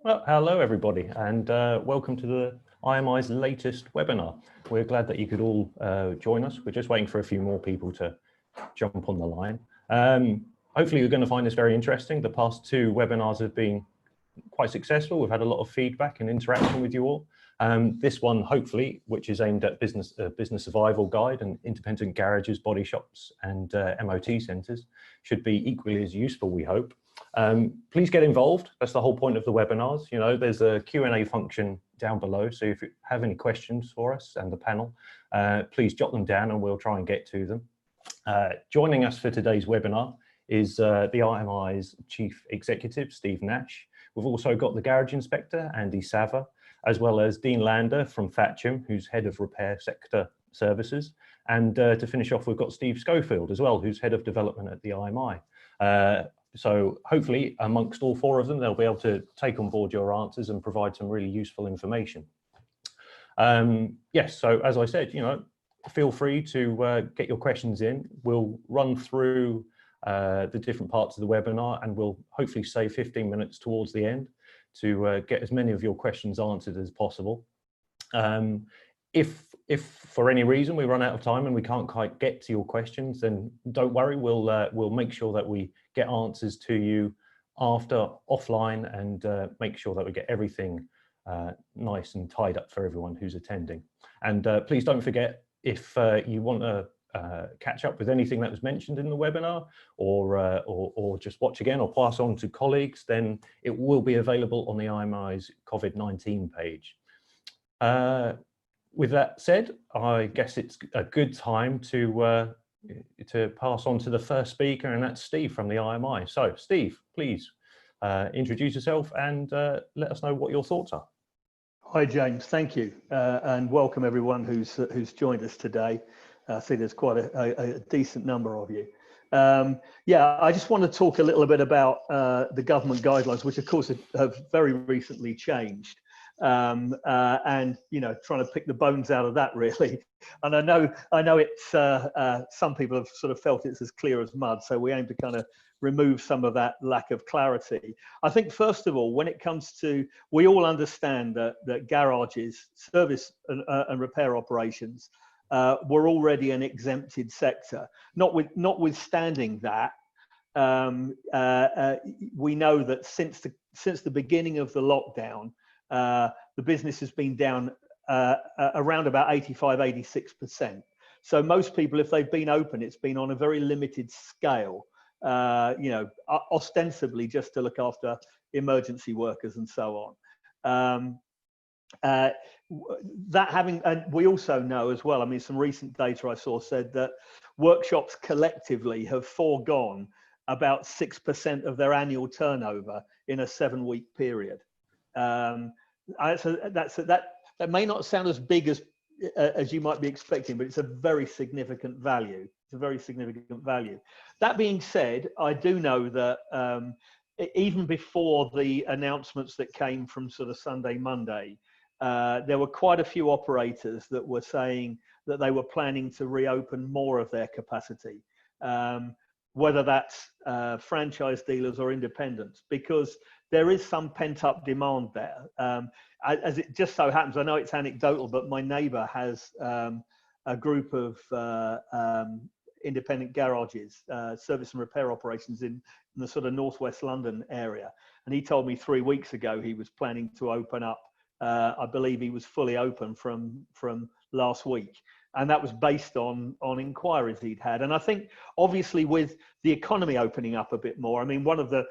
Well, hello everybody, and welcome to the IMI's latest webinar. We're glad that you could all join us. We're just waiting for a few more people to jump on the line. Hopefully you're going to find this very interesting. The past two webinars have been quite successful. We've had a lot of feedback and interaction with you all. This one, hopefully, which is aimed at business survival guide and independent garages, body shops and MOT centres, should be equally as useful, we hope. Please get involved. That's the whole point of the webinars. You know, there's a Q&A function down below. So if you have any questions for us and the panel, please jot them down and we'll try and get to them. Joining us for today's webinar is the IMI's Chief Executive, Steve Nash. We've also got the Garage Inspector, Andy Savva, as well as Dean Lander from Thatcham, who's Head of Repair Sector Services. And to finish off, we've got Steve Scofield as well, who's Head of Development at the IMI. So hopefully amongst all four of them, they'll be able to take on board your answers and provide some really useful information. Yes, so as I said, you know, feel free to get your questions in. We'll run through the different parts of the webinar and we'll hopefully save 15 minutes towards the end to get as many of your questions answered as possible. If for any reason we run out of time and we can't quite get to your questions, then don't worry, we'll make sure that we get answers to you after offline and make sure that we get everything nice and tied up for everyone who's attending. And please don't forget, if you want to catch up with anything that was mentioned in the webinar or just watch again or pass on to colleagues, then it will be available on the IMI's COVID-19 page. With that said, I guess it's a good time to pass on to the first speaker, and that's Steve from the IMI. So, Steve, please introduce yourself and let us know what your thoughts are. Hi, James. Thank you, and welcome everyone who's joined us today. I see there's quite a decent number of you. Yeah, I just want to talk a little bit about the government guidelines, which of course have very recently changed. And you know, trying to pick the bones out of that really. And I know it's some people have sort of felt it's as clear as mud, so we aim to kind of remove some of that lack of clarity. I think first of all, when it comes to, we all understand that garages, service and repair operations were already an exempted sector. Notwithstanding that, we know that since the beginning of the lockdown, the business has been down around about 85–86%. So most people, if they've been open, it's been on a very limited scale, you know, ostensibly just to look after emergency workers and so on. That having, and we also know as well, I mean, some recent data I saw said that workshops collectively have foregone about 6% of their annual turnover in a 7-week period. That may not sound as big as you might be expecting, but it's a very significant value. It's a very significant value. That being said, I do know that even before the announcements that came from sort of Sunday, Monday, there were quite a few operators that were saying that they were planning to reopen more of their capacity, whether that's franchise dealers or independents, because there is some pent-up demand there. As it just so happens, I know it's anecdotal, but my neighbour has a group of independent garages, service and repair operations in the sort of northwest London area. And he told me 3 weeks ago he was planning to open up. I believe he was fully open from last week. And that was based on inquiries he'd had. And I think obviously with the economy opening up a bit more, I mean, one of the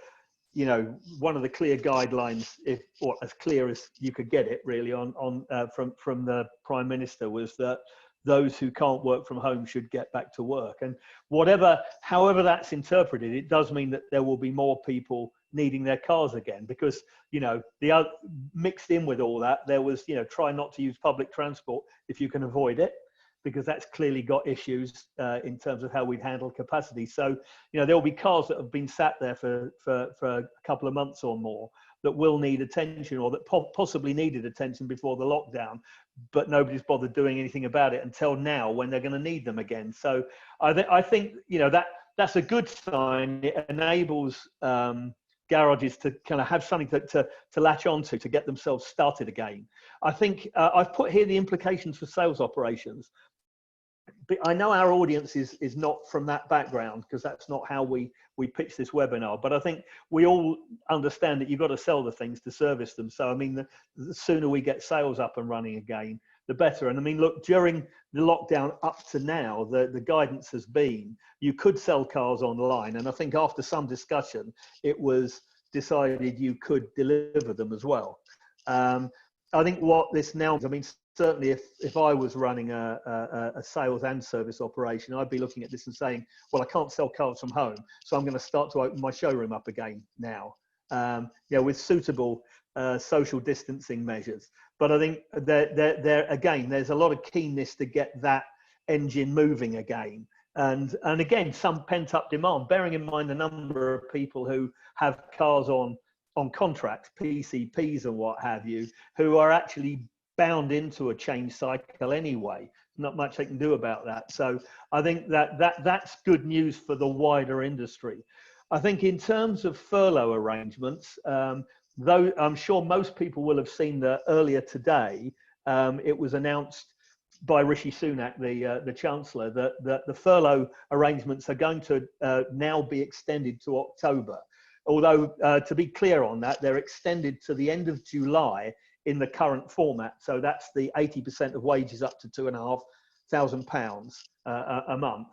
clear guidelines, or as clear as you could get it really from the Prime Minister, was that those who can't work from home should get back to work. And however that's interpreted, it does mean that there will be more people needing their cars again, because, you know, mixed in with all that, there was, you know, try not to use public transport if you can avoid it, because that's clearly got issues in terms of how we'd handle capacity. So, you know, there will be cars that have been sat there for a couple of months or more that will need attention, or that possibly needed attention before the lockdown, but nobody's bothered doing anything about it until now when they're going to need them again. So I think, you know, that that's a good sign. It enables garages to kind of have something to latch onto to get themselves started again. I think I've put here the implications for sales operations. But I know our audience is not from that background, because that's not how we pitch this webinar. But I think we all understand that you've got to sell the things to service them. So I mean, the sooner we get sales up and running again, the better. And I mean, look, during the lockdown up to now, the guidance has been you could sell cars online. And I think after some discussion, it was decided you could deliver them as well. I think what this now, I mean, certainly if I was running a sales and service operation, I'd be looking at this and saying, well, I can't sell cars from home, so I'm going to start to open my showroom up again now, with suitable social distancing measures. But I think there again, there's a lot of keenness to get that engine moving again. And again, some pent up demand, bearing in mind the number of people who have cars on contracts, PCPs and what have you, who are actually bound into a change cycle anyway. Not much they can do about that. So I think that's good news for the wider industry. I think in terms of furlough arrangements, though I'm sure most people will have seen that earlier today, it was announced by Rishi Sunak, the Chancellor, that the furlough arrangements are going to now be extended to October. Although, to be clear on that, they're extended to the end of July in the current format. So that's the 80% of wages up to £2,500 a month.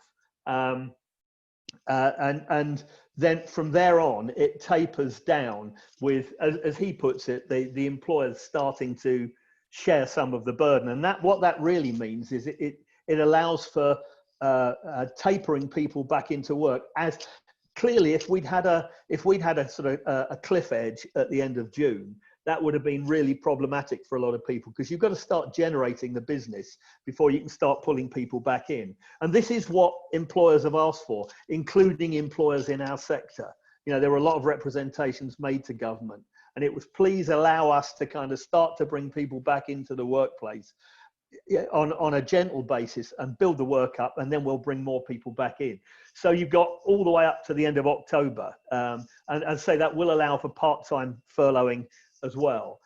And then from there on, it tapers down with, as he puts it, the employers starting to share some of the burden. And what that really means is it allows for tapering people back into work. As clearly, if we'd had a sort of a cliff edge at the end of June, that would have been really problematic for a lot of people, because you've got to start generating the business before you can start pulling people back in. And this is what employers have asked for, including employers in our sector. You know, there were a lot of representations made to government, and it was, please allow us to kind of start to bring people back into the workplace on a gentle basis and build the work up, and then we'll bring more people back in. So you've got all the way up to the end of October, and say that will allow for part-time furloughing as well.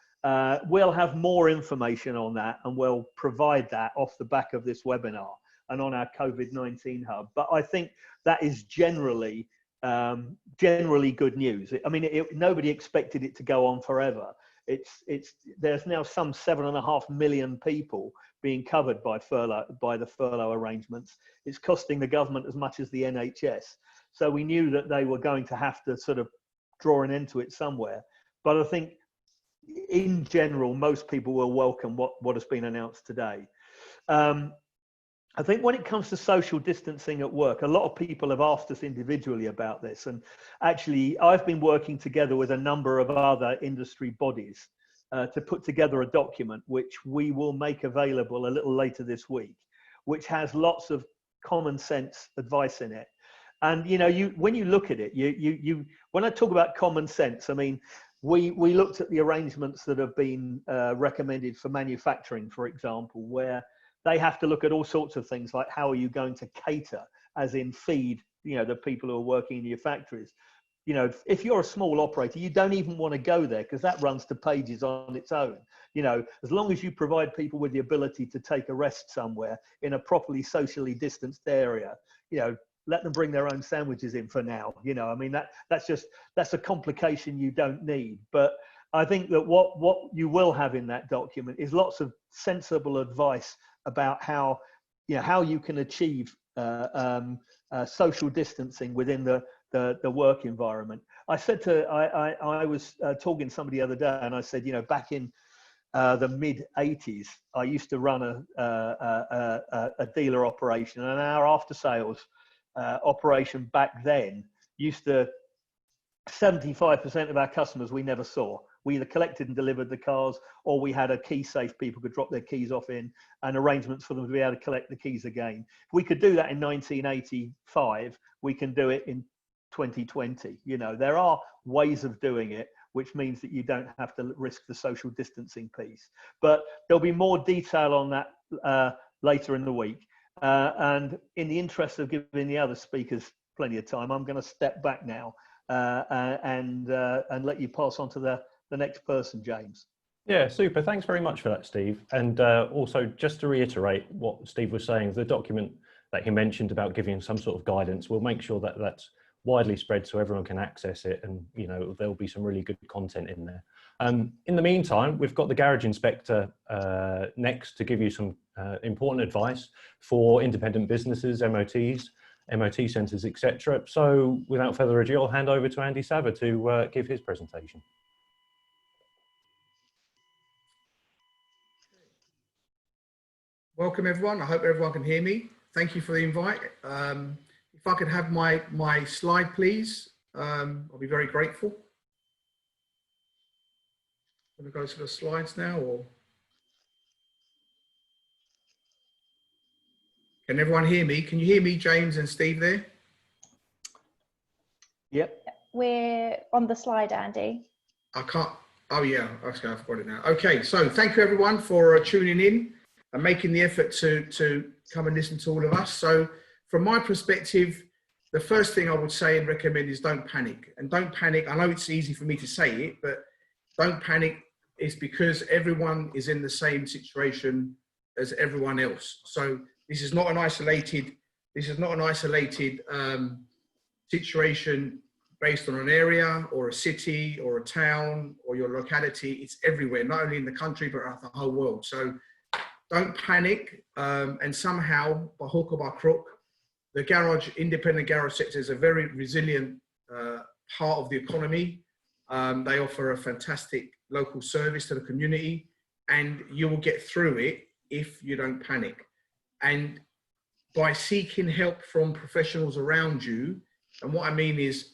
We'll have more information on that, and we'll provide that off the back of this webinar and on our COVID-19 hub. But I think that is generally good news. I mean, nobody expected it to go on forever. There's now some 7.5 million people being covered by the furlough arrangements. It's costing the government as much as the NHS. So we knew that they were going to have to sort of draw an end to it somewhere. But I think in general, most people will welcome what has been announced today. I think when it comes to social distancing at work, a lot of people have asked us individually about this. And actually, I've been working together with a number of other industry bodies to put together a document, which we will make available a little later this week, which has lots of common sense advice in it. And, you know, when you look at it, when I talk about common sense, I mean, we looked at the arrangements that have been recommended for manufacturing, for example, where they have to look at all sorts of things like, how are you going to cater, as in feed, you know, the people who are working in your factories. You know, if you're a small operator, you don't even want to go there, because that runs to pages on its own. You know, as long as you provide people with the ability to take a rest somewhere in a properly socially distanced area, you know, let them bring their own sandwiches in for now. You know, I mean, that's a complication you don't need. But I think that what you will have in that document is lots of sensible advice about how you can achieve social distancing within the work environment. I was talking to somebody the other day, and I said, you know, back in the mid 80s, I used to run a dealer operation, and our after sales operation back then used to 75% of our customers we never saw. We either collected and delivered the cars, or we had a key safe people could drop their keys off in, and arrangements for them to be able to collect the keys again. If we could do that in 1985, we can do it in 2020. You know, there are ways of doing it, which means that you don't have to risk the social distancing piece. But there'll be more detail on that later in the week. And in the interest of giving the other speakers plenty of time. I'm going to step back now and let you pass on to the next person, James. Yeah, super. Thanks very much for that, Steve. And also, just to reiterate what Steve was saying, the document that he mentioned about giving some sort of guidance, we'll make sure that that's widely spread so everyone can access it, and there'll be some really good content in there. In the meantime, we've got the garage inspector next to give you some important advice for independent businesses, MOTs, MOT centres, etc. So without further ado, I'll hand over to Andy Savva to give his presentation. Welcome everyone. I hope everyone can hear me. Thank you for the invite. If I could have my slide, please, I'll be very grateful. I'm going to go to the slides now, or can everyone hear me? Can you hear me, James and Steve there? Yep. We're on the slide, Andy. I can't. Oh yeah, okay, I've got it now. Okay, so thank you everyone for tuning in and making the effort to come and listen to all of us. So from my perspective, the first thing I would say and recommend is don't panic. And don't panic, I know it's easy for me to say it, but don't panic is because everyone is in the same situation as everyone else. So this is not an isolated situation based on an area or a city or a town or your locality. It's everywhere, not only in the country, but around the whole world. So don't panic, and somehow, by hook or by crook, the independent garage sector is a very resilient part of the economy. They offer a fantastic local service to the community, and you will get through it if you don't panic. And by seeking help from professionals around you, and what I mean is,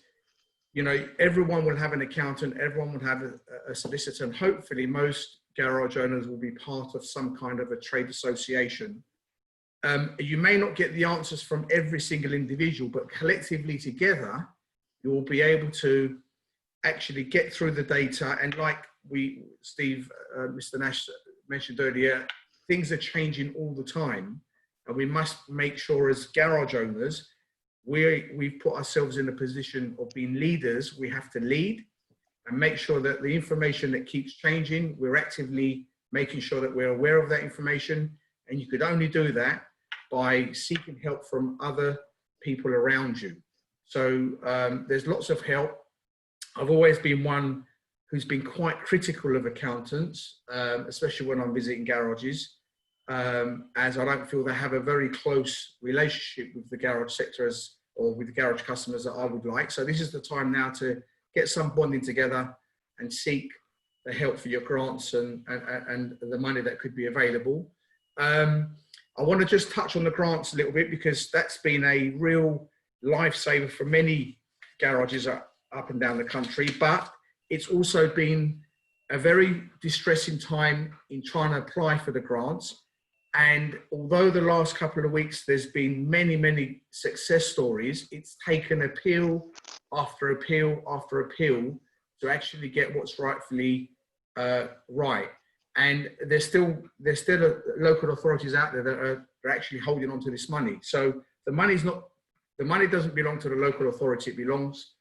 everyone will have an accountant, everyone will have a solicitor, and hopefully most garage owners will be part of some kind of a trade association. You may not get the answers from every single individual, but collectively together, you will be able to actually get through the data. And like Mr. Nash mentioned earlier, things are changing all the time. And we must make sure as garage owners, we've put ourselves in a position of being leaders. We have to lead and make sure that the information that keeps changing, we're actively making sure that we're aware of that information. And you could only do that by seeking help from other people around you. So there's lots of help. I've always been one who's been quite critical of accountants, especially when I'm visiting garages, as I don't feel they have a very close relationship with the garage sector or with the garage customers that I would like. So this is the time now to get some bonding together and seek the help for your grants and the money that could be available. I want to just touch on the grants a little bit because that's been a real lifesaver for many garages up and down the country, but it's also been a very distressing time in trying to apply for the grants. And although the last couple of weeks there's been many success stories, it's taken appeal after appeal after appeal to actually get what's rightfully right. And there's still local authorities out there that are actually holding on to this money. So the money doesn't belong to the local authority. It belongs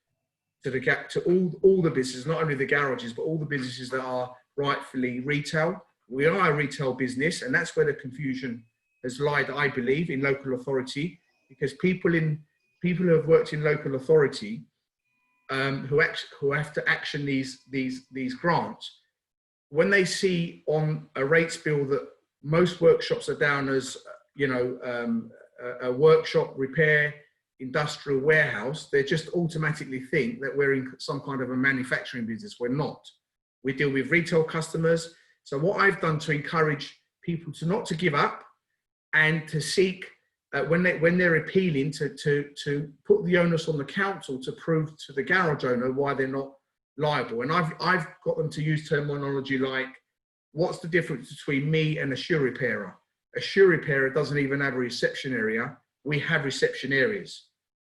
to all the businesses, not only the garages, but all the businesses that are rightfully retail. We are a retail business, and that's where the confusion has lied, I believe, in local authority, because people who have worked in local authority, who have to action these grants, when they see on a rates bill that most workshops are down as a workshop, repair, industrial warehouse, they just automatically think that we're in some kind of a manufacturing business. We're not. We deal with retail customers. So what I've done to encourage people not to give up and to seek, when they're appealing, to put the onus on the council to prove to the garage owner why they're not liable. And I've got them to use terminology like, what's the difference between me and a shoe repairer? A shoe repairer doesn't even have a reception area. We have reception areas.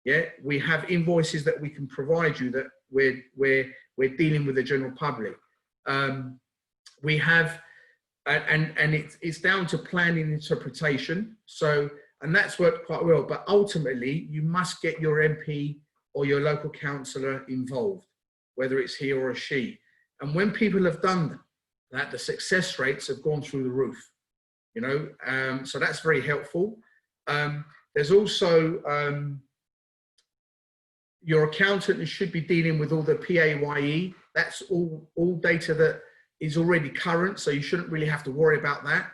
Yeah, we have invoices that we can provide you that we're dealing with the general public. We have, and it's down to planning interpretation. So And that's worked quite well. But ultimately, you must get your MP or your local councillor involved, whether it's he or a she. And when people have done that, the success rates have gone through the roof, you know, so that's very helpful. There's also your accountant should be dealing with all the PAYE. That's all data that is already current, so you shouldn't really have to worry about that.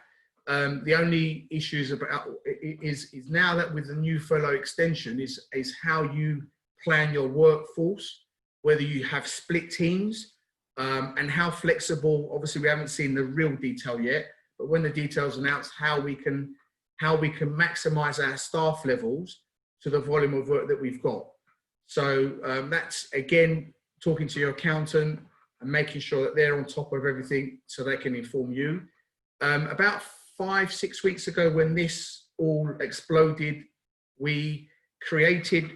The only issues is now that with the new furlough extension is how you plan your workforce, whether you have split teams, and how flexible. Obviously, we haven't seen the real detail yet, but when the details announced, how we can maximize our staff levels to the volume of work that we've got. So that's, again, talking to your accountant and making sure that they're on top of everything so they can inform you. About 5-6 weeks ago, when this all exploded, we created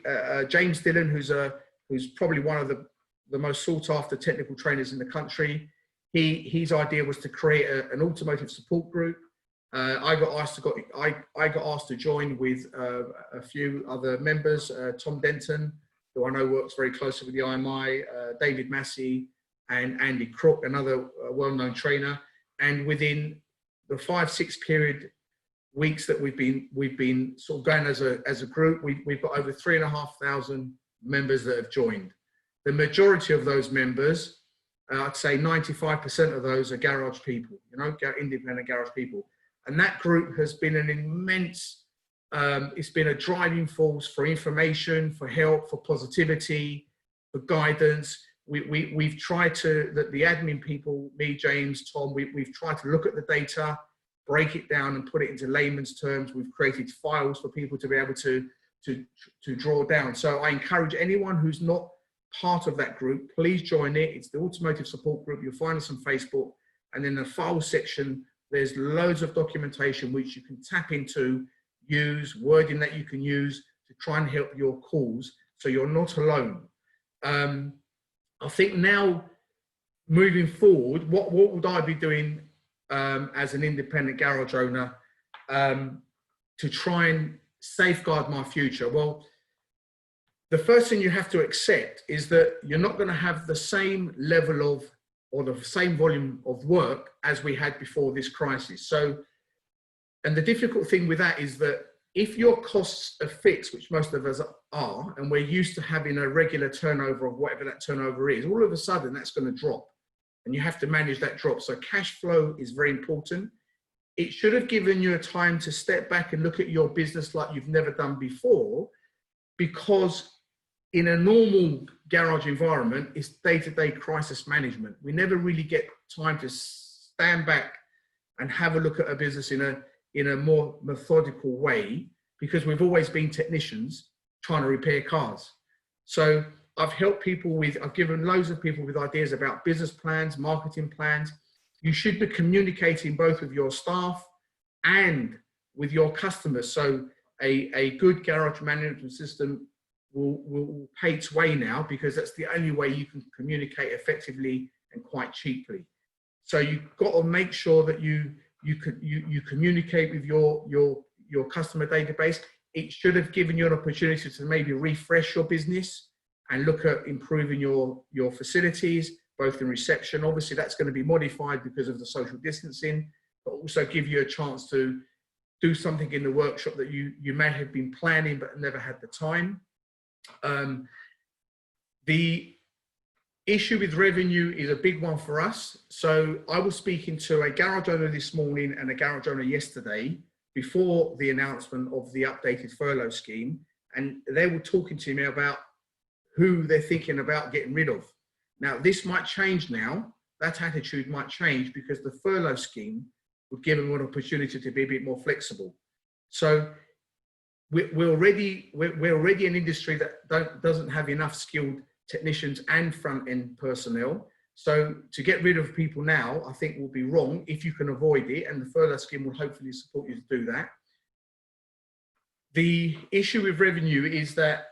James Dillon, who's probably one of the most sought after technical trainers in the country. His idea was to create an automotive support group. I got asked to join with a few other members, Tom Denton, who I know works very closely with the IMI, David Massey, and Andy Crook, another well-known trainer. And within the 5-6 weeks that we've been sort of going as a group, we've got over 3,500 members that have joined. The majority of those members, I'd say 95% of those are garage people, you know, independent garage people. And that group has been an immense, it's been a driving force for information, for help, for positivity, for guidance. We've tried to, the admin people, me, James, Tom, we've tried to look at the data, break it down and put it into layman's terms. We've created files for people to be able to draw down. So I encourage anyone who's not part of that group, please join it. It's the Automotive Support Group. You'll find us on Facebook. And in the files section, there's loads of documentation which you can tap into, use, wording that you can use to try and help your cause so you're not alone. I think now, moving forward, what would I be doing as an independent garage owner to try and safeguard my future? Well, the first thing you have to accept is that you're not going to have the same level of, or the same volume of work as we had before this crisis. So, and the difficult thing with that is that if your costs are fixed, which most of us are, and we're used to having a regular turnover of whatever that turnover is, all of a sudden that's going to drop and you have to manage that drop. So cash flow is very important. It should have given you a time to step back and look at your business like you've never done before, because in a normal garage environment, it's day-to-day crisis management. We never really get time to stand back and have a look at a business in a more methodical way, because we've always been technicians trying to repair cars. So I've helped people with, I've given loads of people with ideas about business plans, marketing plans. You should be communicating both with your staff and with your customers. So a good garage management system will pay its way now, because that's the only way you can communicate effectively and quite cheaply. So you've got to make sure that you communicate with your customer database. It should have given you an opportunity to maybe refresh your business and look at improving your facilities, both in reception. Obviously, that's going to be modified because of the social distancing, but also give you a chance to do something in the workshop that you may have been planning but never had the time. The issue with revenue is a big one for us. So I was speaking to a garage owner this morning and a garage owner yesterday before the announcement of the updated furlough scheme, and they were talking to me about who they're thinking about getting rid of. Now, this might change now. That attitude might change because the furlough scheme would give them an opportunity to be a bit more flexible. So we're already an industry that doesn't have enough skilled technicians and front-end personnel. So to get rid of people now, I think will be wrong if you can avoid it, and the furlough scheme will hopefully support you to do that. The issue with revenue is that,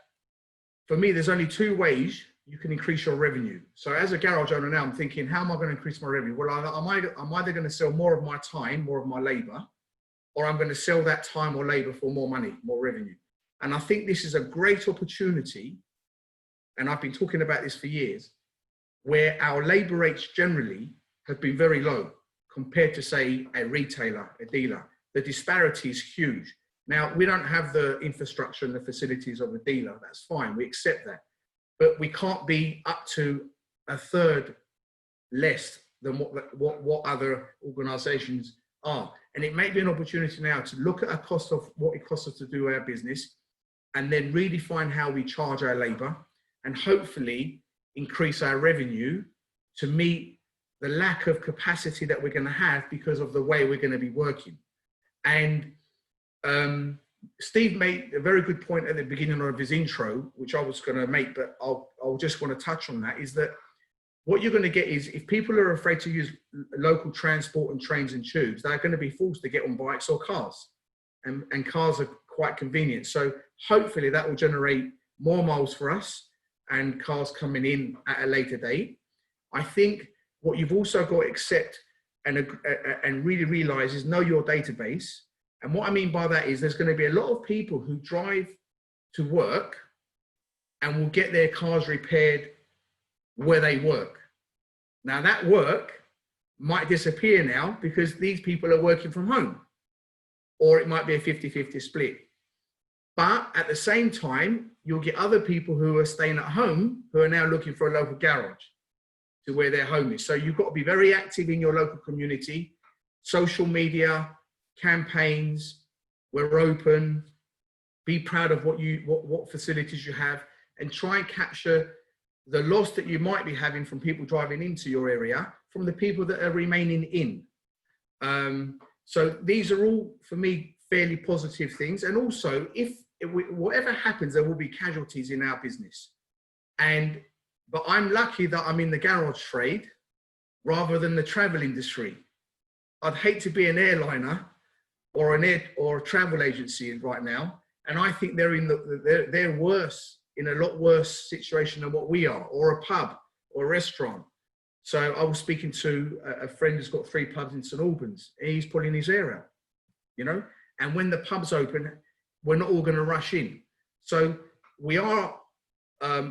for me, there's only two ways you can increase your revenue. So as a garage owner now, I'm thinking, how am I going to increase my revenue? Well, I'm either going to sell more of my time, more of my labor, or I'm going to sell that time or labor for more money, more revenue. And I think this is a great opportunity, and I've been talking about this for years, where our labor rates generally have been very low compared to, say, a retailer, a dealer. The disparity is huge. Now, we don't have the infrastructure and the facilities of a dealer. That's fine. We accept that. But we can't be up to a third less than what other organizations are. And it may be an opportunity now to look at a cost of what it costs us to do our business, and then redefine how we charge our labor, and hopefully increase our revenue to meet the lack of capacity that we're going to have because of the way we're going to be working. And Steve made a very good point at the beginning of his intro, which I was going to make, but I'll just want to touch on that, is that what you're going to get is, if people are afraid to use local transport and trains and tubes, they're going to be forced to get on bikes or cars. And cars are quite convenient. So hopefully that will generate more miles for us and cars coming in at a later date. I think what you've also got to accept and really realize is know your database. And what I mean by that is there's going to be a lot of people who drive to work and will get their cars repaired where they work. Now that work might disappear now because these people are working from home, or it might be a 50-50 split. But at the same time, you'll get other people who are staying at home who are now looking for a local garage to where their home is. So you've got to be very active in your local community, social media, campaigns, we're open, be proud of what facilities you have, and try and capture the loss that you might be having from people driving into your area from the people that are remaining in. So these are all, for me, fairly positive things. And also, whatever happens, there will be casualties in our business. But I'm lucky that I'm in the garage trade rather than the travel industry. I'd hate to be an airliner or a travel agency right now. And I think they're in a lot worse situation than what we are, or a pub or a restaurant. So I was speaking to a friend who's got 3 pubs in St Albans. He's pulling his hair out, you know? And when the pubs open, we're not all going to rush in. So we are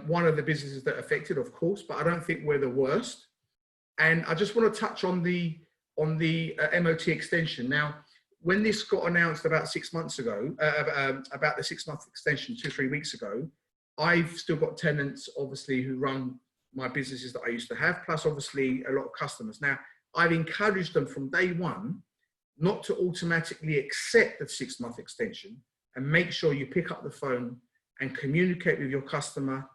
one of the businesses that are affected, of course, but I don't think we're the worst. And I just want to touch on the MOT extension. Now, when this got announced about 6 months ago, about the 6-month extension 2-3 weeks ago, I've still got tenants, obviously, who run my businesses that I used to have, plus obviously a lot of customers. Now, I've encouraged them from day one not to automatically accept the 6-month extension, and make sure you pick up the phone and communicate with your customer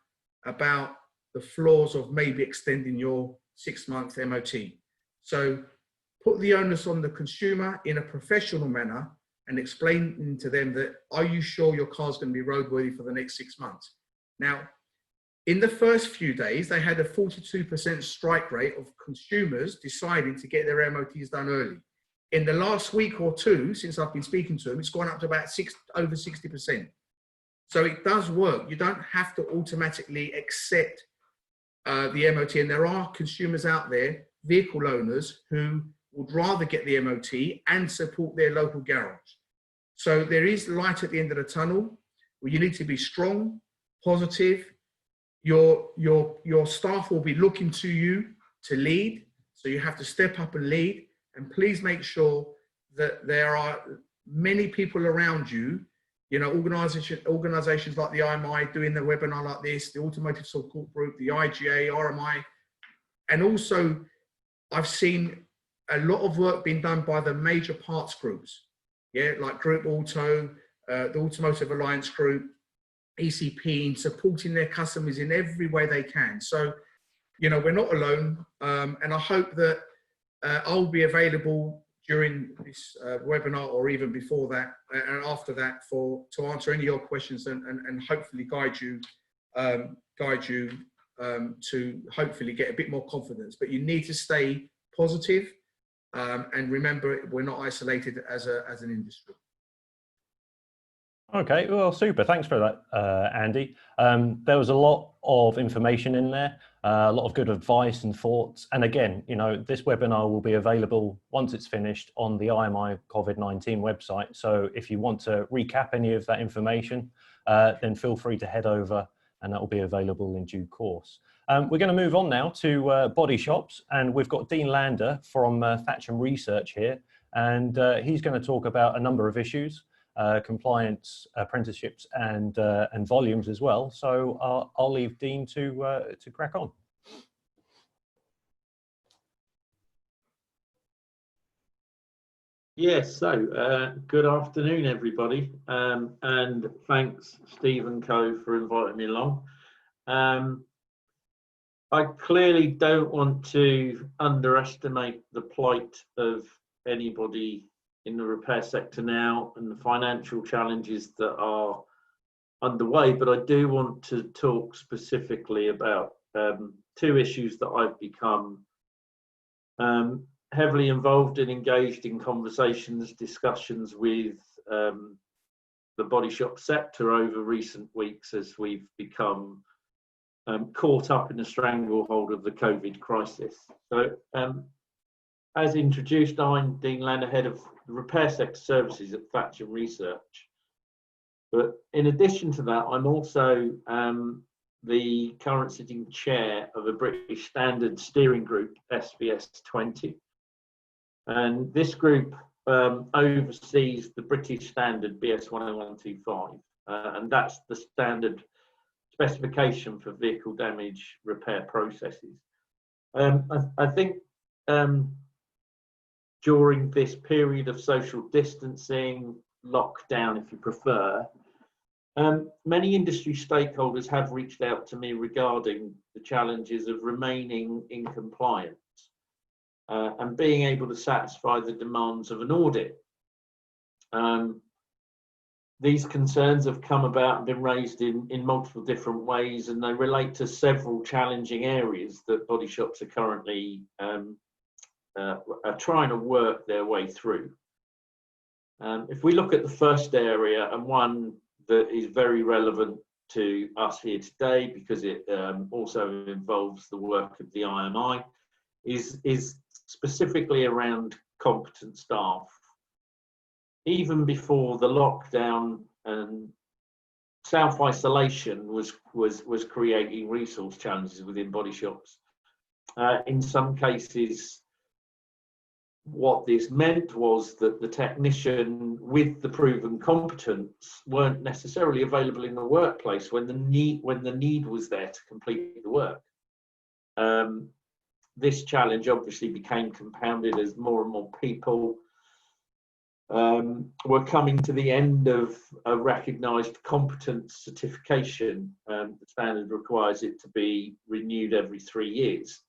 about the flaws of maybe extending your 6-month MOT. So put the onus on the consumer in a professional manner and explain to them that, are you sure your car's going to be roadworthy for the next 6 months? Now, in the first few days, they had a 42% strike rate of consumers deciding to get their MOTs done early. In the last week or two, since I've been speaking to them, it's gone up to about over 60%. So it does work. You don't have to automatically accept the MOT. And there are consumers out there, vehicle owners, who would rather get the MOT and support their local garage. So there is light at the end of the tunnel, where you need to be strong, positive. Your staff will be looking to you to lead. So you have to step up and lead. And please make sure that there are many people around you, you know, organizations like the IMI doing the webinar like this, the Automotive Support Group, the IGA, RMI. And also, I've seen a lot of work being done by the major parts groups, yeah, like Group Auto, the Automotive Alliance Group, ECP, in supporting their customers in every way they can. So, you know, we're not alone. And I hope that I'll be available during this webinar, or even before that and after that, to answer any of your questions and hopefully guide you to hopefully get a bit more confidence. But you need to stay positive, and remember, we're not isolated as an industry. Okay, well, super. Thanks for that, Andy. There was a lot of information in there, a lot of good advice and thoughts. And again, you know, this webinar will be available once it's finished on the IMI COVID-19 website. So if you want to recap any of that information, then feel free to head over and that will be available in due course. We're going to move on now to body shops, and we've got Dean Lander from Thatcham Research here, and he's going to talk about a number of issues, compliance, apprenticeships, and volumes as well. So I'll leave Dean to crack on. Yes, so good afternoon, everybody, and thanks, Steve and Co, for inviting me along. I clearly don't want to underestimate the plight of anybody in the repair sector now and the financial challenges that are underway, but I do want to talk specifically about two issues that I've become heavily involved and engaged in conversations, discussions with the body shop sector over recent weeks as we've become caught up in the stranglehold of the COVID crisis. So as introduced, I'm Dean Lander, Head of Repair Sector Services at Thatcham Research. But in addition to that, I'm also the current sitting chair of a British Standard Steering Group, SBS 20. And this group oversees the British Standard BS 10125, and that's the standard specification for vehicle damage repair processes. I think during this period of social distancing, lockdown if you prefer, many industry stakeholders have reached out to me regarding the challenges of remaining in compliance and being able to satisfy the demands of an audit. These concerns have come about and been raised in multiple different ways, and they relate to several challenging areas that body shops are currently are trying to work their way through. If we look at the first area, and one that is very relevant to us here today because it also involves the work of the IMI, is specifically around competent staff. Even before the lockdown and self-isolation was creating resource challenges within body shops. In some cases, what this meant was that the technician with the proven competence weren't necessarily available in the workplace when the need was there to complete the work. This challenge obviously became compounded as more and more people were coming to the end of a recognised competence certification. The standard requires it to be renewed every 3 years,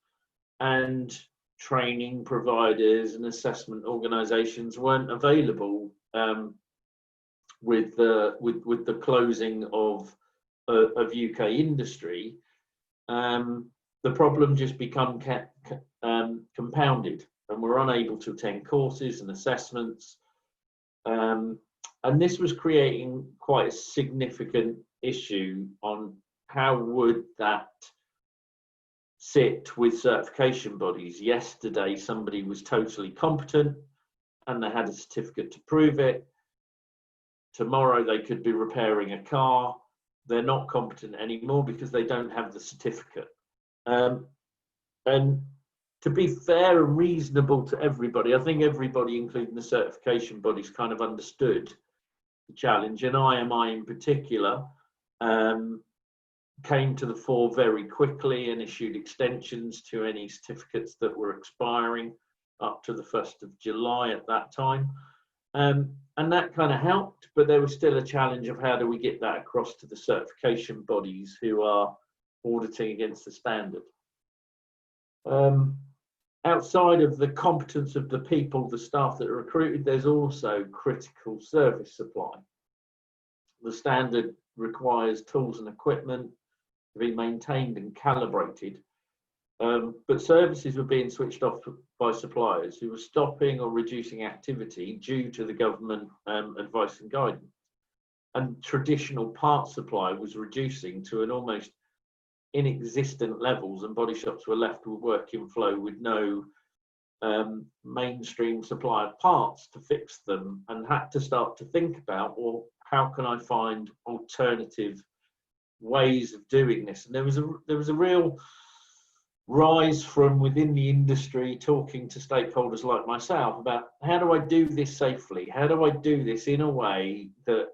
and training providers and assessment organisations weren't available with the closing of UK industry. The problem just become compounded, and we're unable to attend courses and assessments. And this was creating quite a significant issue on how would that sit with certification bodies. Yesterday, somebody was totally competent and they had a certificate to prove it. Tomorrow, they could be repairing a car. They're not competent anymore because they don't have the certificate. And to be fair and reasonable to everybody, I think everybody, including the certification bodies, kind of understood the challenge, and IMI in particular came to the fore very quickly and issued extensions to any certificates that were expiring up to the 1st of July at that time. And that kind of helped, but there was still a challenge of how do we get that across to the certification bodies who are auditing against the standard. Outside of the competence of the people, the staff that are recruited, there's also critical service supply. The standard requires tools and equipment to be maintained and calibrated, but services were being switched off by suppliers who were stopping or reducing activity due to the government advice and guidance. And traditional parts supply was reducing to an almost inexistent levels, and body shops were left with working flow with no mainstream supply of parts to fix them, and had to start to think about, well, how can I find alternative ways of doing this? And there was a real rise from within the industry, talking to stakeholders like myself about, how do I do this safely? How do I do this in a way that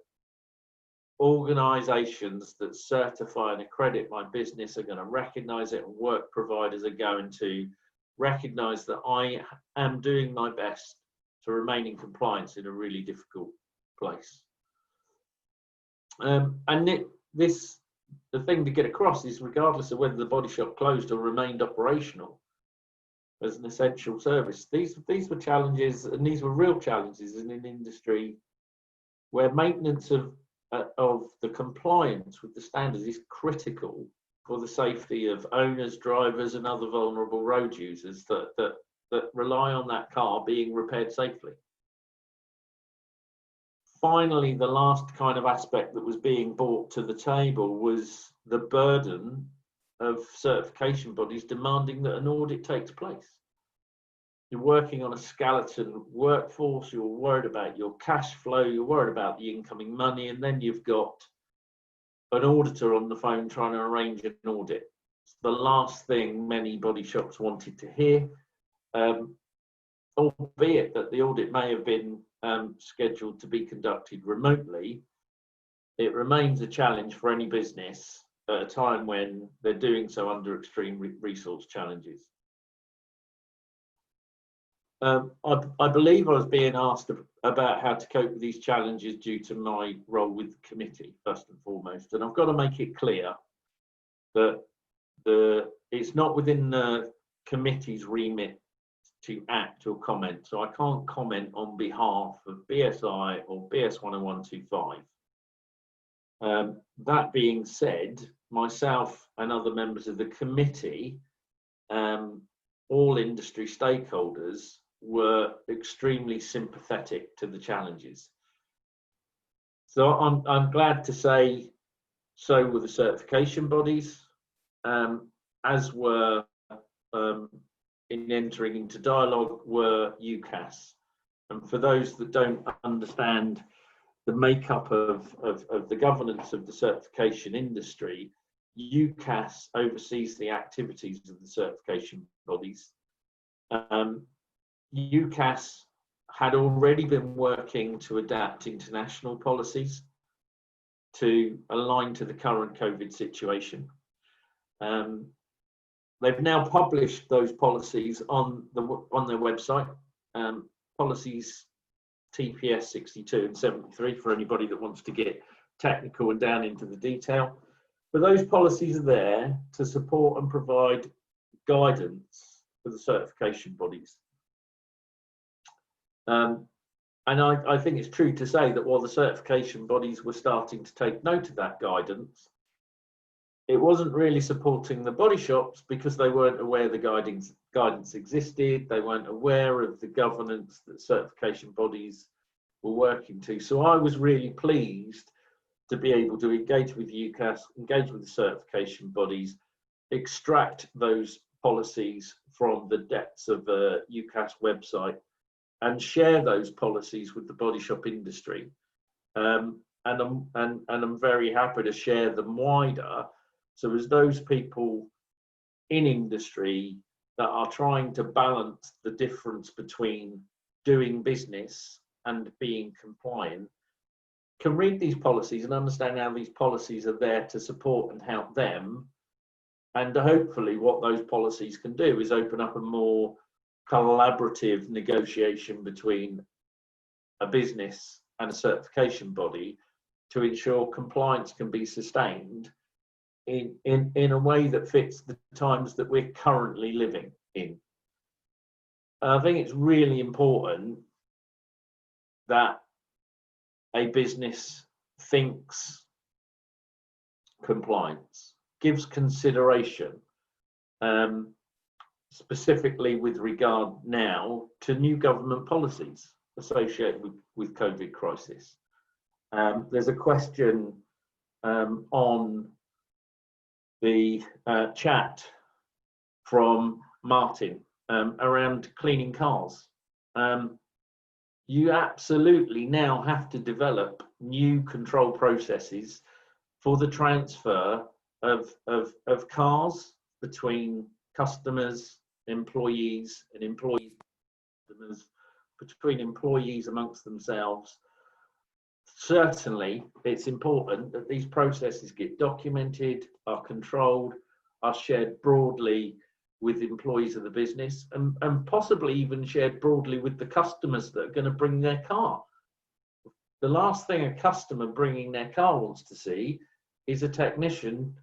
organisations that certify and accredit my business are going to recognise it, and work providers are going to recognise that I am doing my best to remain in compliance in a really difficult place. The thing to get across is, regardless of whether the body shop closed or remained operational as an essential service, these were challenges, and these were real challenges in an industry where maintenance of the compliance with the standards is critical for the safety of owners, drivers, and other vulnerable road users that rely on that car being repaired safely. Finally, the last kind of aspect that was being brought to the table was the burden of certification bodies demanding that an audit takes place. You're working on a skeleton workforce, you're worried about your cash flow, you're worried about the incoming money, and then you've got an auditor on the phone trying to arrange an audit. It's the last thing many body shops wanted to hear, albeit that the audit may have been scheduled to be conducted remotely. It remains a challenge for any business at a time when they're doing so under extreme resource challenges. I believe I was being asked about how to cope with these challenges due to my role with the committee, first and foremost. And I've got to make it clear that it's not within the committee's remit to act or comment. So I can't comment on behalf of BSI or BS 10125. That being said, myself and other members of the committee, all industry stakeholders, were extremely sympathetic to the challenges. So I'm glad to say so were the certification bodies, as were in entering into dialogue were UCAS. And for those that don't understand the makeup of the governance of the certification industry, UCAS oversees the activities of the certification bodies. UCAS had already been working to adapt international policies to align to the current COVID situation. They've now published those policies on their website, policies TPS 62 and 73 for anybody that wants to get technical and down into the detail. But those policies are there to support and provide guidance for the certification bodies. And I think it's true to say that while the certification bodies were starting to take note of that guidance, it wasn't really supporting the body shops because they weren't aware the guidance existed. They weren't aware of the governance that certification bodies were working to. So I was really pleased to be able to engage with UCAS, engage with the certification bodies, extract those policies from the depths of the UCAS website and share those policies with the body shop industry. And I'm very happy to share them wider. So as those people in industry that are trying to balance the difference between doing business and being compliant can read these policies and understand how these policies are there to support and help them. And hopefully what those policies can do is open up a more collaborative negotiation between a business and a certification body to ensure compliance can be sustained in a way that fits the times that we're currently living in. I think it's really important that a business thinks compliance, gives consideration, specifically with regard now to new government policies associated with COVID crisis. There's a question on the chat from Martin around cleaning cars. You absolutely now have to develop new control processes for the transfer of cars between customers, employees, and employees, between employees amongst themselves. Certainly, it's important that these processes get documented, are controlled, are shared broadly with employees of the business, and possibly even shared broadly with the customers that are going to bring their car. The last thing a customer bringing their car wants to see is a technician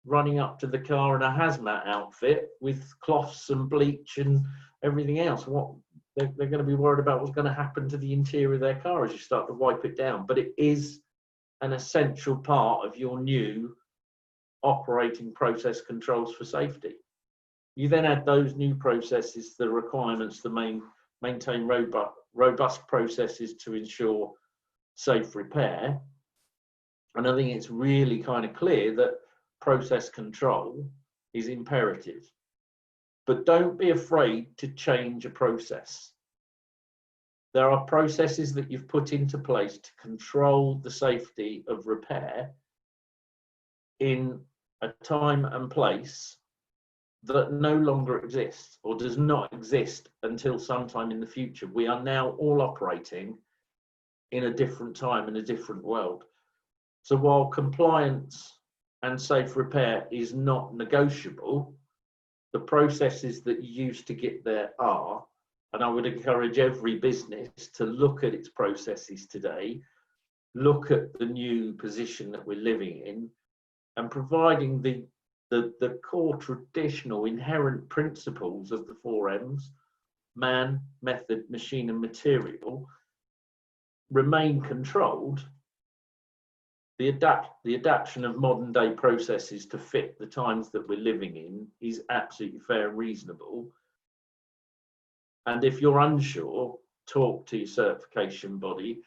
running up to the car in a hazmat outfit with cloths and bleach and everything else. What they're going to be worried about what's going to happen to the interior of their car as you start to wipe it down. But it is an essential part of your new operating process controls for safety. You then add those new processes, the requirements to maintain robust processes to ensure safe repair. And I think it's really kind of clear that process control is imperative. But don't be afraid to change a process. There are processes that you've put into place to control the safety of repair in a time and place that no longer exists or does not exist until sometime in the future. We are now all operating in a different time, in a different world. So while compliance and safe repair is not negotiable, the processes that you use to get there are, and I would encourage every business to look at its processes today, look at the new position that we're living in, and providing the core traditional inherent principles of the 4 M's, man, method, machine, and material, remain controlled. The adaptation of modern day processes to fit the times that we're living in is absolutely fair and reasonable. And if you're unsure, talk to your certification body,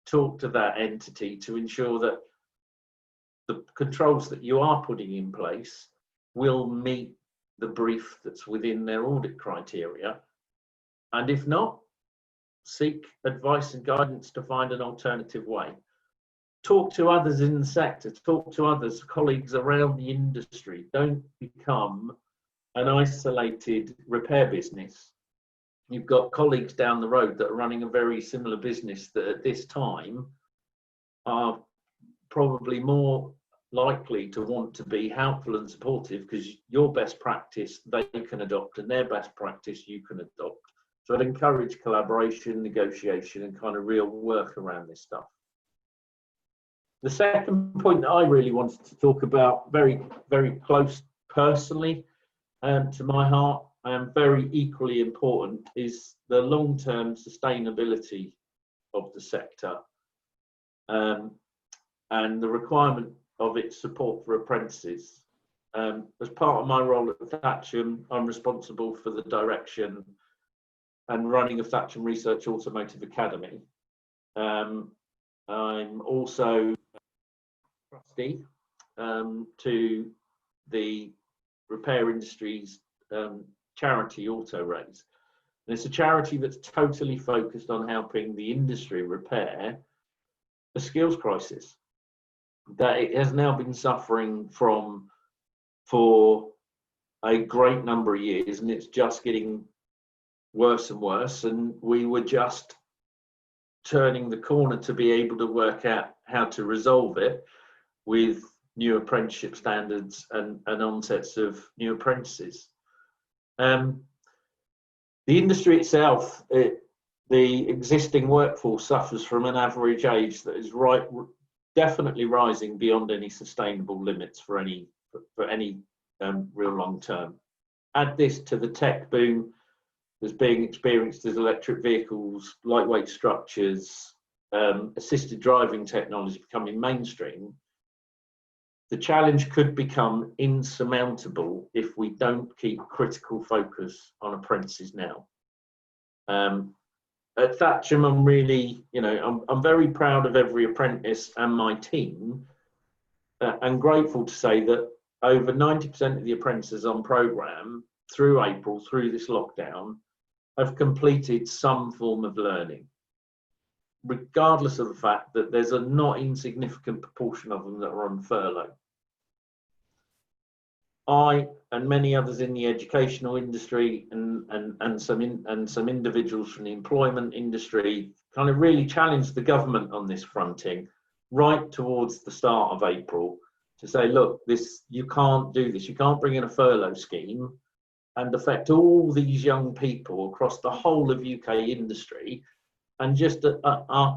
talk to that entity to ensure that the controls that you are putting in place will meet the brief that's within their audit criteria. And if not, seek advice and guidance to find an alternative way. Talk to others in the sector, talk to others, colleagues around the industry. Don't become an isolated repair business. You've got colleagues down the road that are running a very similar business that at this time are probably more likely to want to be helpful and supportive because your best practice they can adopt and their best practice you can adopt. So I'd encourage collaboration, negotiation, and kind of real work around this stuff. The second point that I really wanted to talk about, very, very close personally to my heart, and very equally important, is the long-term sustainability of the sector and the requirement of its support for apprentices. As part of my role at Thatcham, I'm responsible for the direction and running of Thatcham Research Automotive Academy. I'm also trustee to the repair industry's charity Auto Raise. And it's a charity that's totally focused on helping the industry repair a skills crisis that it has now been suffering from for a great number of years, and it's just getting worse and worse. And we were just turning the corner to be able to work out how to resolve it with new apprenticeship standards and onsets of new apprentices. The industry itself, the existing workforce suffers from an average age that is definitely rising beyond any sustainable limits for any real long term. Add this to the tech boom that's being experienced as electric vehicles, lightweight structures, assisted driving technology becoming mainstream. The challenge could become insurmountable if we don't keep critical focus on apprentices now. At Thatcham, I'm really, I'm very proud of every apprentice and my team, and grateful to say that over 90% of the apprentices on programme through April, through this lockdown, have completed some form of learning, regardless of the fact that there's a not insignificant proportion of them that are on furlough. I and many others in the educational industry and some individuals from the employment industry kind of really challenged the government on this fronting right towards the start of April to say, look, you can't do this. You can't bring in a furlough scheme and affect all these young people across the whole of UK industry and just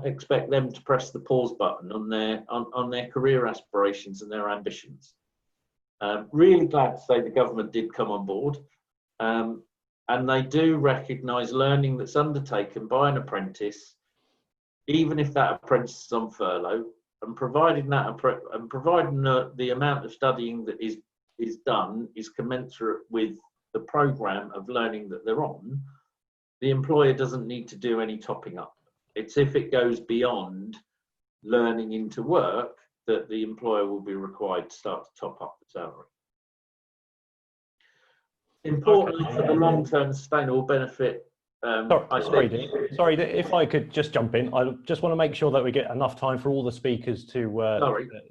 expect them to press the pause button on their career aspirations and their ambitions. Really glad to say the government did come on board, and they do recognise learning that's undertaken by an apprentice, even if that apprentice is on furlough, and providing the amount of studying that is done is commensurate with the programme of learning that they're on, the employer doesn't need to do any topping up. It's if it goes beyond learning into work that the employer will be required to start to top up the salary. Importantly, for the long-term sustainable benefit, sorry, if I could just jump in. I just want to make sure that we get enough time for all the speakers to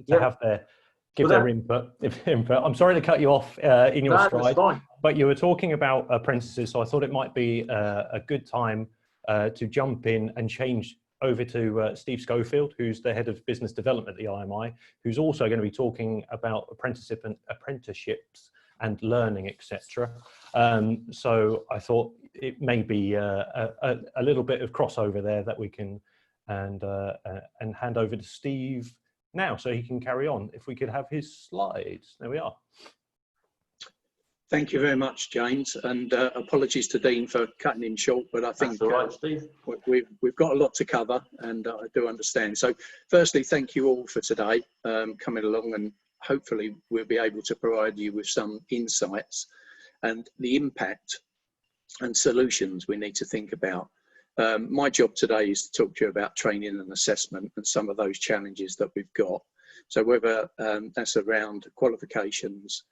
have their input. I'm sorry to cut you off in your stride, but you were talking about apprentices, so I thought it might be a good time to jump in and change over to Steve Scofield, who's the head of business development at the IMI, who's also going to be talking about apprenticeships and learning, etc. So I thought it may be a little bit of crossover there that we can and hand over to Steve now so he can carry on. If we could have his slides. There we are. Thank you very much, James, and apologies to Dean for cutting him short, but I think all right, Steve. We've got a lot to cover, and I do understand. So firstly, thank you all for today, coming along, and hopefully we'll be able to provide you with some insights and the impact and solutions we need to think about. My job today is to talk to you about training and assessment and some of those challenges that we've got. So whether that's around qualifications,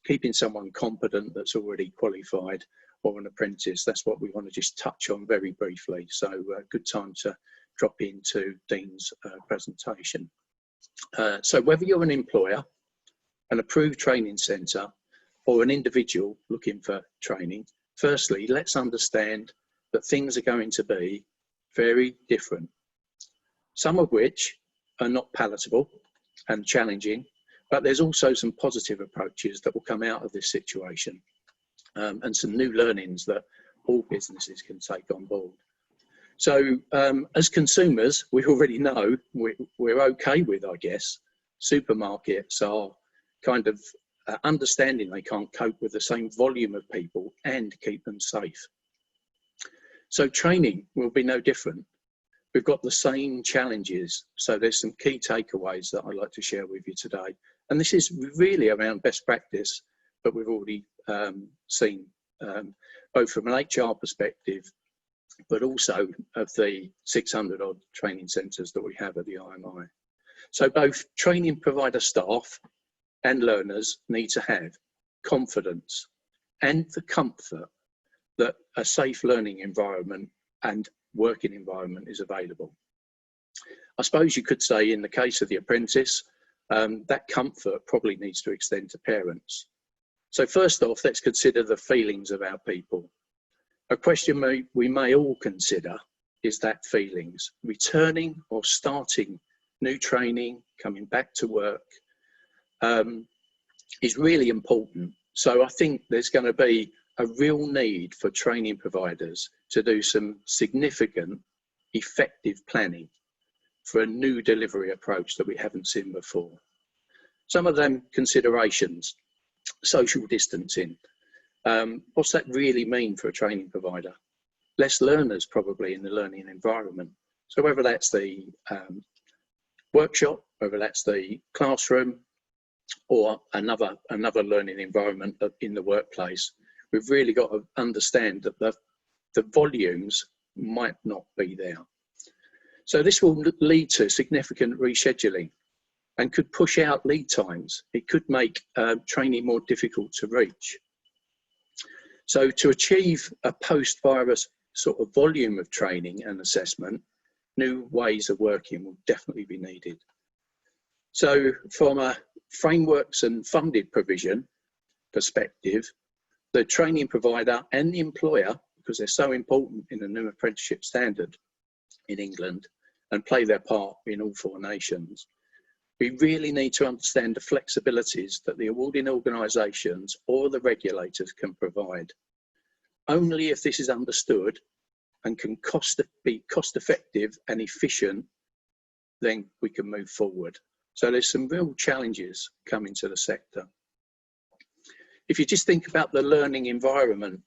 keeping someone competent that's already qualified, or an apprentice, that's what we want to just touch on very briefly. So good time to drop into Dean's presentation. So whether you're an employer, an approved training centre, or an individual looking for training, firstly, let's understand that things are going to be very different, some of which are not palatable and challenging, but there's also some positive approaches that will come out of this situation, and some new learnings that all businesses can take on board. So as consumers, we already know we're okay with, I guess, supermarkets are kind of understanding they can't cope with the same volume of people and keep them safe. So training will be no different. We've got the same challenges. So there's some key takeaways that I'd like to share with you today. And this is really around best practice, but we've already seen both from an HR perspective, but also of the 600 odd training centres that we have at the IMI. So both training provider staff and learners need to have confidence and the comfort that a safe learning environment and working environment is available. I suppose you could say in the case of the apprentice, that comfort probably needs to extend to parents. So first off, let's consider the feelings of our people. A question we may all consider is that feelings. Returning or starting new training, coming back to work, is really important. So I think there's going to be a real need for training providers to do some significant, effective planning for a new delivery approach that we haven't seen before. Some of them considerations: social distancing. What's that really mean for a training provider? Less learners probably in the learning environment. So whether that's the workshop, whether that's the classroom, or another learning environment in the workplace, we've really got to understand that the volumes might not be there. So this will lead to significant rescheduling. and could push out lead times. It could make training more difficult to reach. So to achieve a post-virus sort of volume of training and assessment, new ways of working will definitely be needed. So from a frameworks and funded provision perspective, the training provider and the employer, because they're so important in the new apprenticeship standard in England and play their part in all 4 nations, we really need to understand the flexibilities that the awarding organisations or the regulators can provide. Only if this is understood and can be cost effective and efficient, then we can move forward. So there's some real challenges coming to the sector. If you just think about the learning environment,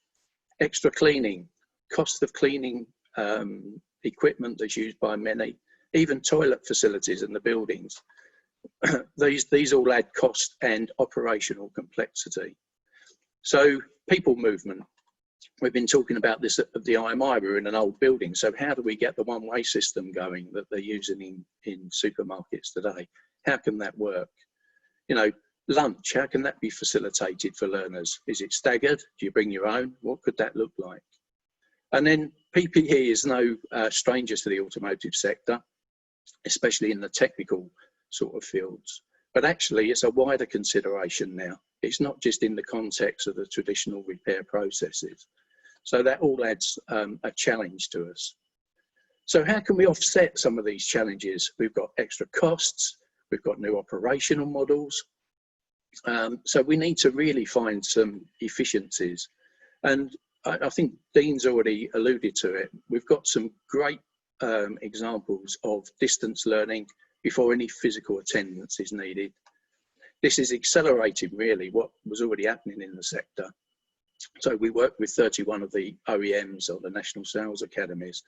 extra cleaning, cost of cleaning equipment that's used by many, even toilet facilities in the buildings, these all add cost and operational complexity. So people movement, we've been talking about this at the IMI, we're in an old building, so how do we get the one-way system going that they're using in supermarkets today? How can that work? You know, lunch, how can that be facilitated for learners? Is it staggered? Do you bring your own? What could that look like? And then PPE is no stranger to the automotive sector, especially in the technical sort of fields. But actually, it's a wider consideration now. It's not just in the context of the traditional repair processes. So that all adds a challenge to us. So how can we offset some of these challenges? We've got extra costs, we've got new operational models. So we need to really find some efficiencies. And I think Dean's already alluded to it. We've got some great examples of distance learning before any physical attendance is needed. This is accelerating really what was already happening in the sector. So we work with 31 of the OEMs or the National Sales Academies,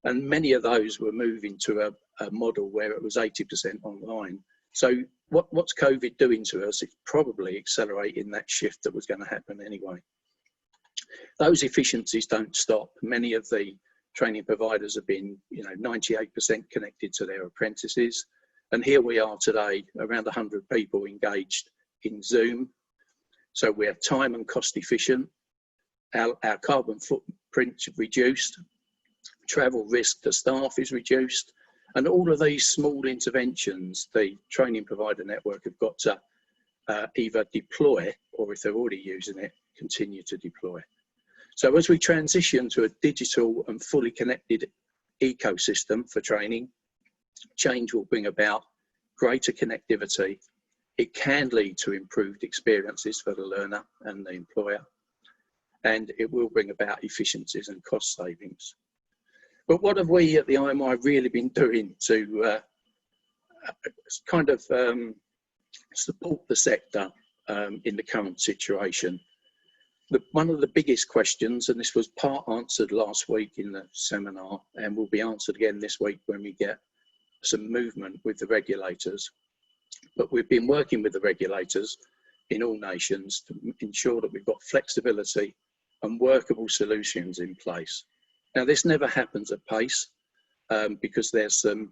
and many of those were moving to a model where it was 80% online. So what's COVID doing to us? It's probably accelerating that shift that was going to happen anyway. Those efficiencies don't stop. Many of the training providers have been, 98% connected to their apprentices. And here we are today, around 100 people engaged in Zoom. So we're time and cost efficient. Our carbon footprint reduced. Travel risk to staff is reduced. And all of these small interventions, the training provider network have got to either deploy, or if they're already using it, continue to deploy. So as we transition to a digital and fully connected ecosystem for training, change will bring about greater connectivity. It can lead to improved experiences for the learner and the employer, and it will bring about efficiencies and cost savings. But what have we at the IMI really been doing to support the sector in the current situation? One of the biggest questions, and this was part answered last week in the seminar and will be answered again this week when we get some movement with the regulators, but we've been working with the regulators in all nations to ensure that we've got flexibility and workable solutions in place. Now, this never happens at pace because there's some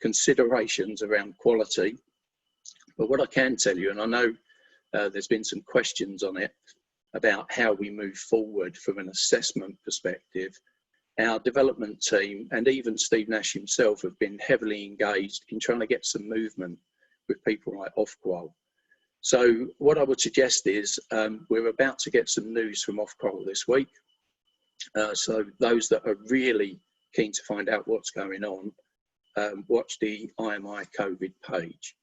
considerations around quality, but what I can tell you, and I know there's been some questions on it, about how we move forward from an assessment perspective. Our development team and even Steve Nash himself have been heavily engaged in trying to get some movement with people like Ofqual. So what I would suggest is we're about to get some news from Ofqual this week. So those that are really keen to find out what's going on, watch the IMI COVID page.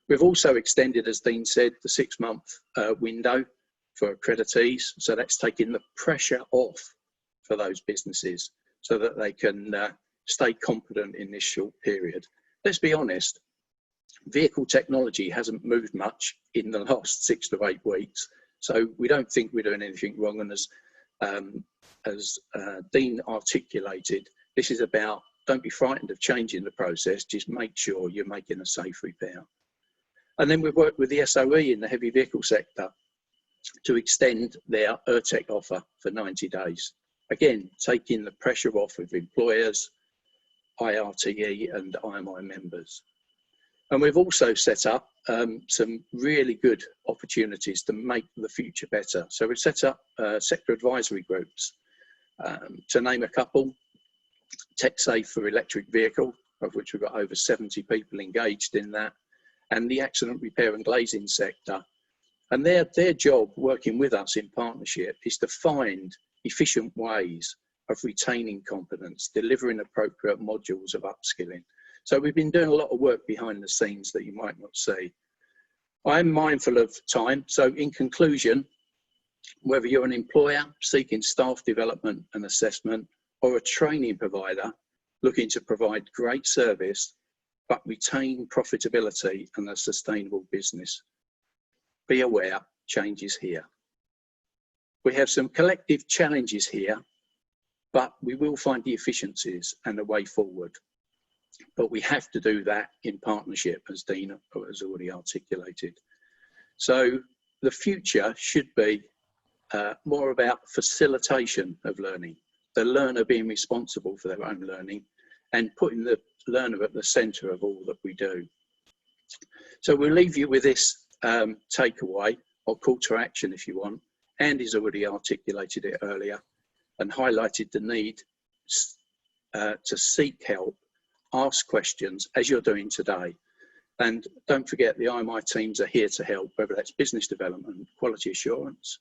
We've also extended, as Dean said, the 6-month window for accreditees. So that's taking the pressure off for those businesses so that they can stay confident in this short period. Let's be honest, vehicle technology hasn't moved much in the last 6 to 8 weeks. So we don't think we're doing anything wrong. And as Dean articulated, this is about, don't be frightened of changing the process, just make sure you're making a safe repair. And then we've worked with the SOE in the heavy vehicle sector to extend their ERTEC offer for 90 days. Again, taking the pressure off of employers, IRTE and IMI members. And we've also set up some really good opportunities to make the future better. So we've set up sector advisory groups. To name a couple, TechSafe for electric vehicle, of which we've got over 70 people engaged in that, and the accident repair and glazing sector. And their job, working with us in partnership, is to find efficient ways of retaining competence, delivering appropriate modules of upskilling. So we've been doing a lot of work behind the scenes that you might not see. I'm mindful of time, so in conclusion, whether you're an employer seeking staff development and assessment, or a training provider looking to provide great service but retain profitability and a sustainable business, be aware, change is here. We have some collective challenges here, but we will find the efficiencies and a way forward. But we have to do that in partnership, as Dean has already articulated. So the future should be more about facilitation of learning, the learner being responsible for their own learning and putting the learner at the centre of all that we do. So we'll leave you with this takeaway, or call to action if you want. Andy's already articulated it earlier and highlighted the need to seek help, ask questions as you're doing today. And don't forget, the IMI teams are here to help, whether that's business development, quality assurance,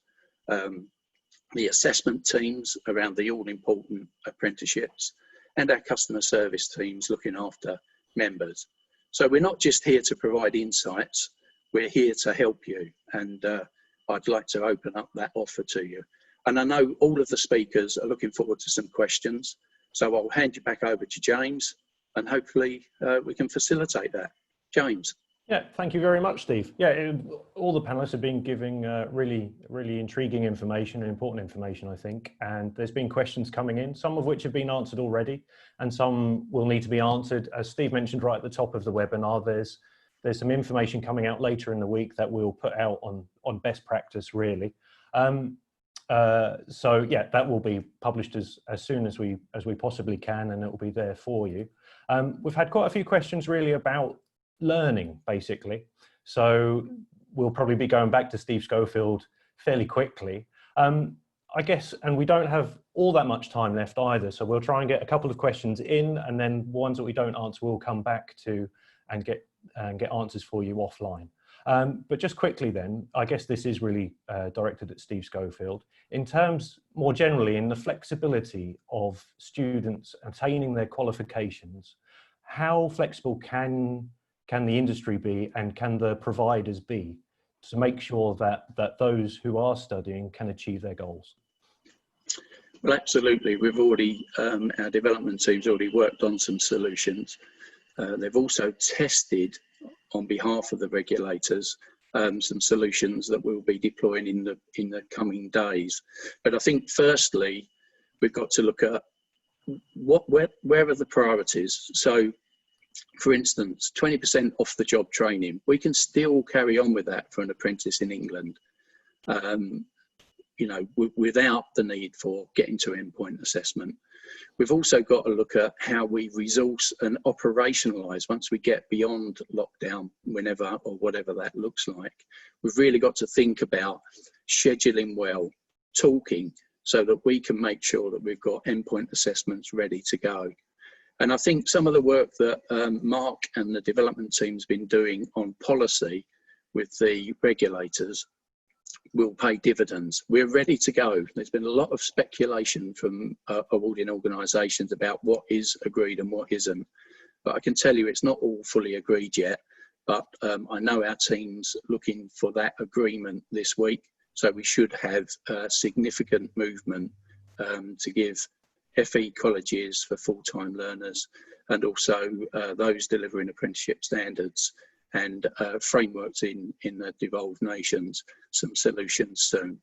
the assessment teams around the all-important apprenticeships, and our customer service teams looking after members. So we're not just here to provide insights, we're here to help you. And I'd like to open up that offer to you. And I know all of the speakers are looking forward to some questions. So I'll hand you back over to James, and hopefully we can facilitate that. James. Yeah, thank you very much, Steve. Yeah, all the panelists have been giving really intriguing information and important information, I think. And there's been questions coming in, some of which have been answered already, and some will need to be answered. As Steve mentioned right at the top of the webinar, there's some information coming out later in the week that we'll put out on best practice, really. So yeah, that will be published as soon as we possibly can, and it will be there for you. We've had quite a few questions really about learning, basically. So we'll probably be going back to Steve Scofield fairly quickly. I guess, and we don't have all that much time left either, so we'll try and get a couple of questions in, and then ones that we don't answer we'll come back to and get answers for you offline. But just quickly then, I guess this is really directed at Steve Scofield. In terms, more generally, in the flexibility of students attaining their qualifications, how flexible can the industry be, and can the providers be, to make sure that those who are studying can achieve their goals? Well, absolutely. We've already, our development team's already worked on some solutions. They've also tested on behalf of the regulators some solutions that we'll be deploying in the coming days. But I think firstly, we've got to look at where are the priorities. So for instance, 20% off the job training, we can still carry on with that for an apprentice in England, you know, without the need for getting to endpoint assessment. We've also got to look at how we resource and operationalise once we get beyond lockdown, whenever or whatever that looks like. We've really got to think about scheduling well, talking, so that we can make sure that we've got endpoint assessments ready to go. And I think some of the work that Mark and the development team's been doing on policy with the regulators will pay dividends. We're ready to go. There's been a lot of speculation from awarding organisations about what is agreed and what isn't. But I can tell you it's not all fully agreed yet. But I know our team's looking for that agreement this week. So we should have significant movement to give FE colleges for full-time learners, and also those delivering apprenticeship standards and frameworks in the devolved nations, some solutions soon.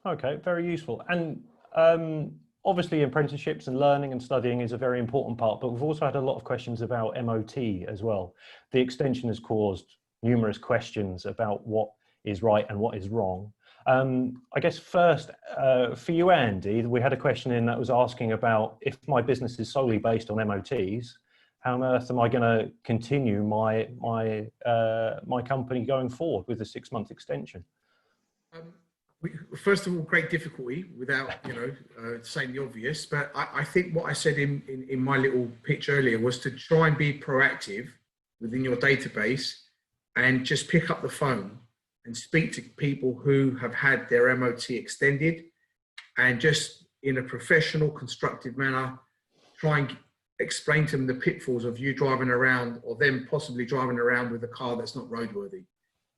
Okay, very useful. And obviously apprenticeships and learning and studying is a very important part, but we've also had a lot of questions about MOT as well. The extension has caused numerous questions about what is right and what is wrong. I guess first, for you, Andy, we had a question in that was asking about, if my business is solely based on MOTs, how on earth am I going to continue my company going forward with the 6-month extension? First of all, great difficulty without, saying the obvious, but I think what I said in my little pitch earlier was to try and be proactive within your database and just pick up the phone and speak to people who have had their MOT extended, and just in a professional, constructive manner, try and explain to them the pitfalls of you driving around, or them possibly driving around with a car that's not roadworthy,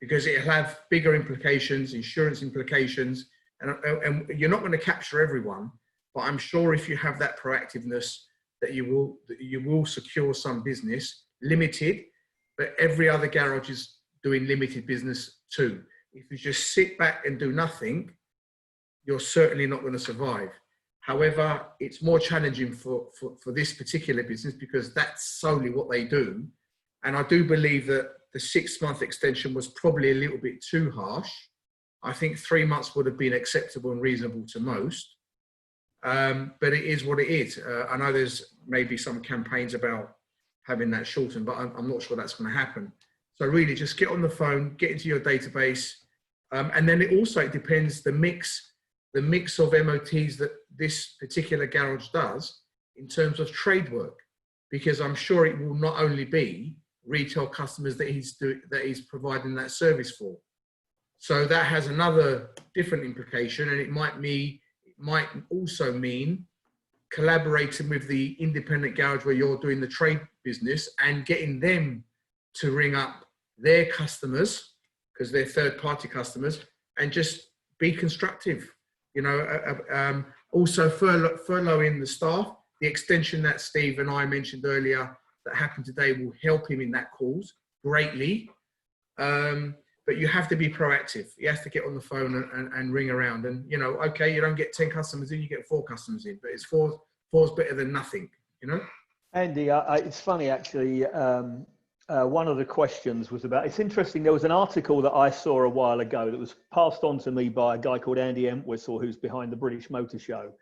because it'll have bigger implications, insurance implications, and you're not going to capture everyone, but I'm sure if you have that proactiveness that you will secure some business, limited, but every other garage is doing limited business too. If you just sit back and do nothing, you're certainly not going to survive. However, it's more challenging for this particular business because that's solely what they do. And I do believe that the 6-month extension was probably a little bit too harsh. I think 3 months would have been acceptable and reasonable to most. But it is what it is. I know there's maybe some campaigns about having that shortened, but I'm not sure that's going to happen. So really just get on the phone, get into your database. And then it depends the mix of MOTs that this particular garage does in terms of trade work, because I'm sure it will not only be retail customers that he's providing that service for. So that has another different implication, and it might also mean collaborating with the independent garage where you're doing the trade business and getting them to ring up their customers, because they're third-party customers, and just be constructive. Also furloughing the staff. The extension that Steve and I mentioned earlier that happened today will help him in that cause greatly. But you have to be proactive. You have to get on the phone and ring around. And, okay, you don't get 10 customers in, you get 4 customers in, but it's four's better than nothing, Andy, it's funny, actually. One of the questions was about, it's interesting, there was an article that I saw a while ago that was passed on to me by a guy called Andy Entwistle, who's behind the British Motor Show.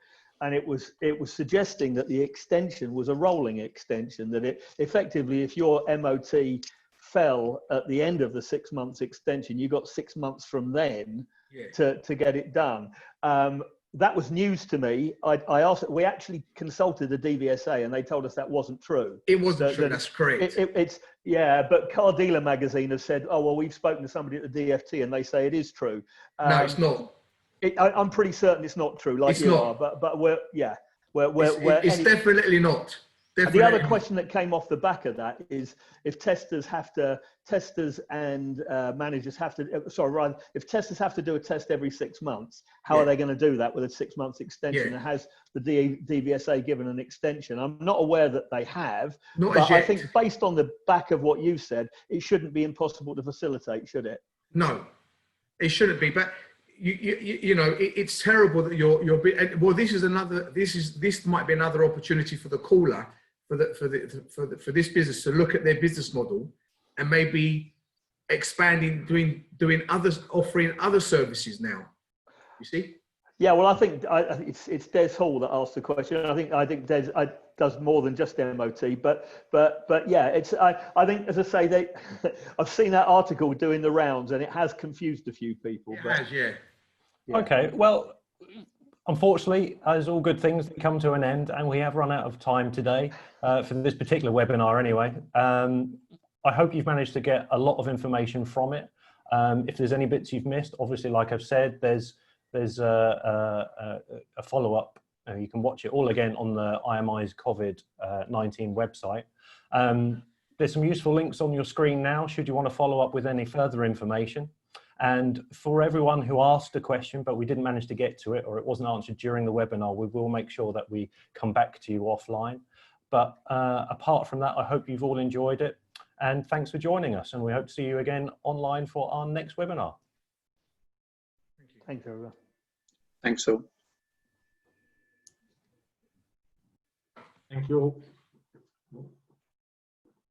And it was suggesting that the extension was a rolling extension, that it effectively, if your MOT fell at the end of the 6 months extension, you got 6 months from then to get it done. That was news to me. I asked, we actually consulted the DVSA and they told us that wasn't true. It wasn't true, that's correct. But Car Dealer Magazine has said, oh, well, we've spoken to somebody at the DFT and they say it is true. No, it's not. I'm pretty certain it's not true, like you are, but it's definitely not. Definitely. The other question that came off the back of that is if testers and managers have to, if testers have to do a test every 6 months, how are they going to do that with a 6 months extension? And has the DVSA given an extension? I'm not aware that they have, but I think based on the back of what you said, it shouldn't be impossible to facilitate, should it? No, it shouldn't be, but it's terrible that well, this might be another opportunity for the caller, for this business to look at their business model and maybe expanding, doing others, offering other services now. You see? Yeah, well, I think it's Des Hall that asked the question. I think Des does more than just MOT, but yeah, I think, as I say, I've seen that article doing the rounds and it has confused a few people. Yeah. Okay, well, unfortunately, as all good things, they come to an end, and we have run out of time today for this particular webinar anyway. I hope you've managed to get a lot of information from it. If there's any bits you've missed, obviously, like I've said, there's a follow-up. You can watch it all again on the IMI's COVID-19 website. There's some useful links on your screen now, should you want to follow up with any further information. And for everyone who asked a question, but we didn't manage to get to it, or it wasn't answered during the webinar, we will make sure that we come back to you offline. But apart from that, I hope you've all enjoyed it. And thanks for joining us. And we hope to see you again online for our next webinar. Thank you, everyone. Thanks all. Thank you all.